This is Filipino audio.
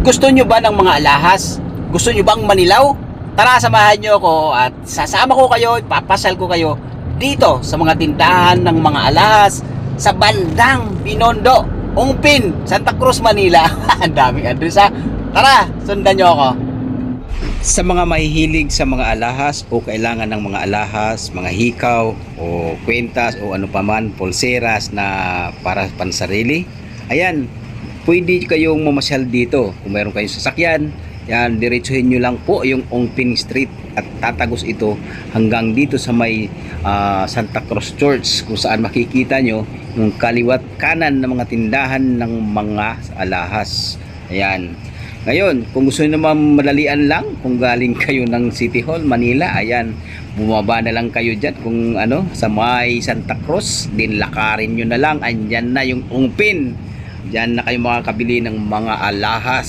Gusto nyo ba ng mga alahas? Gusto nyo bang manilaw? Tara, samahan nyo ako at sasama ko kayo, ipapasal ko kayo dito sa mga tindahan ng mga alahas sa bandang Binondo, Ongpin, Santa Cruz, Manila. Ang daming address ha. Tara, sundan nyo ako. Sa mga mahihilig sa mga alahas o kailangan ng mga alahas, mga hikaw o kwentas o ano paman, pulseras na para pansarili, ayan, pwede kayong mamasyal dito. Kung mayroon kayong sasakyan, yan, diretsuhin nyo lang po yung Ongpin Street at tatagos ito hanggang dito sa may Santa Cruz Church, kung saan makikita nyo yung kaliwat kanan ng mga tindahan ng mga alahas. Ayan. Ngayon, kung gusto nyo naman madalian lang, kung galing kayo ng City Hall, Manila, ayan, bumaba na lang kayo dyan kung ano, sa may Santa Cruz, din lakarin nyo na lang, andyan na yung Ongpin. Diyan na kayo makakabili ng mga alahas.